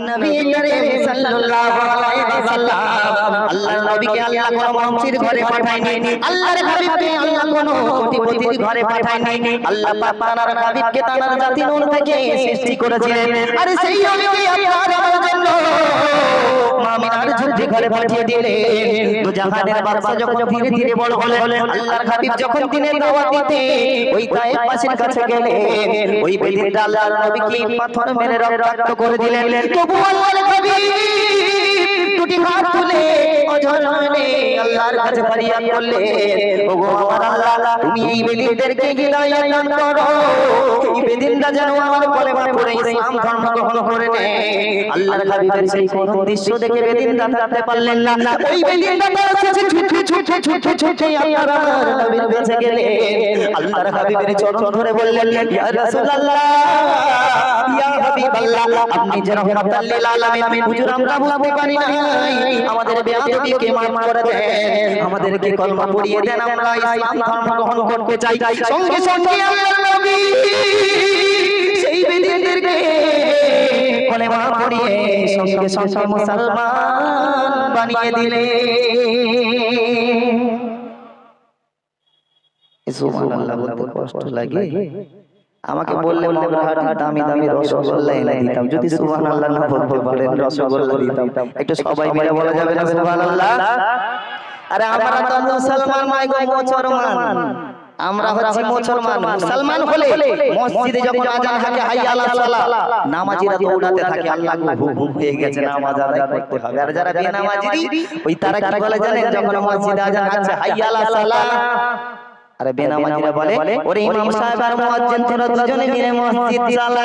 নবী করিম সাল্লাল্লাহু আলাইহি ওয়াসাল্লাম আল্লাহর নবীকে আল্লাহ কোন মঞ্চির ঘরে পাঠায়নি, আল্লাহর হাবিবকে আল্লাহ কোন কোটিপতির ঘরে পাঠায়নি। আল্লাহ পাক তার হাবিবকে তার জাতি নূর থেকে সৃষ্টি করেছিলেন। আর সেই নবীকে আপনার আমার জন্য মামিনার ঝুঁটি ঘরে পাঠিয়ে দিলেন। তো জাহানের বাদশা যখন ধীরে ধীরে বড় হলেন, আল্লাহর হাবিব যখন দিনের দাওয়াত দিতে ওই তায়েফ বাসীর কাছে গেলেন, ওই বেদিনটা আল্লাহর নবীকে পাথর মেরে রক্তাক্ত করে দিলেন। তবু আল্লাহর হাবিব দুটি হাত তুলে অঝরনে আল্লাহর কাছে ফরিয়াদ করলেন, ওগো আমার আল্লাহ, তুমি এই বেদিনদেরকে হিদায়াত দান করো, এই বেদিনটা যেন আমার কলেমা পড়ে ইসলাম ধর্ম গ্রহণ করে নেয়। আল্লাহর হাবিবের সেই করুণ দৃশ্য দেখে বেদিনটা থাকতে পারলেন না। ওই বেদিনটা তার কাছে ছুটে আল্লাহর নবীর কাছে গেলেন। আল্লাহর হাবিবের চরণ ধরে বললেন, ইয়া রাসূলুল্লাহ, ইয়া হাবিবাল্লাহ, আপনি যেন রাহমাতুল লিল আলামিন, হুজুর আমরা বুঝতে পারি নাই, আমাদের বেয়াদবিকে মাফ করে দেন, আমাদেরকে কলমা পড়িয়ে দেন, আমরা ইসলাম ধর্ম গ্রহণ করতে চাই। সঙ্গে সঙ্গে আল্লাহর নবী সেই বেদিনদেরকে কলেমা পড়িয়ে সঙ্গে সঙ্গে মুসলমান বানিয়ে দিলেন। সুবহানাল্লাহ, বলতে কষ্ট লাগে। আমাকে বললে মগরাহাটের দামি দামি রসগোল্লা এনে দিতাম, যদি সুবহানাল্লাহ না বলতে পারেন রসগোল্লা দিতাম। একটু সবাই মিলে বলা যাবে না সুবহানাল্লাহ? আরে আমরা তো মুসলমান নয় গো, মুসলমান। আমরা হচ্ছি মুসলমান। মুসলমান হলে মসজিদে যখন আযান থাকে হাইয়া আলাস সালাহ, নামাজিরা দৌড়াতে থাকে, আল্লাহ গো ঘুম হয়ে গেছে, নামাজ আদায় করতে হবে। আর যারা বেনামাজি ওই তারা কি বলে জানেন, যখন মসজিদে আযান হচ্ছে হাইয়া আলাস সালাহ, আরে বেনামাজিরা বলে, ওরে ইমাম সাহেব আর মুয়াজ্জিন তোরা দুজনে মিলে মসজিদ চালা,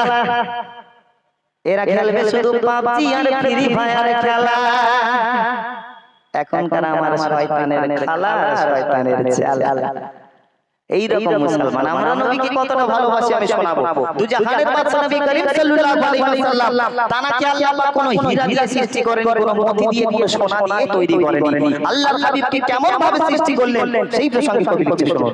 এরা খেলবে শুধু পাবজি আর ফ্রি ফায়ার খেলা। এখনকার আমার শয়তানের খেলা, শয়তানের চালা। এই রকম মুসলমান। আমরা নবীকে কতটা ভালোবাসি আমি শোনাবো। দুজাহানের বাদশা নবী করিম সাল্লাল্লাহু আলাইহি ওয়াসাল্লাম, তানাকে আল্লাহ পাক কোনো হীরা দিয়ে সৃষ্টি করেন, কোনো মতি দিয়ে, কোনো সোনা দিয়ে তৈরি করেন। আল্লাহর হাবিবকে কেমন ভাবে সৃষ্টি করলেন সেই প্রসঙ্গে কবি লিখছে, শুনুন।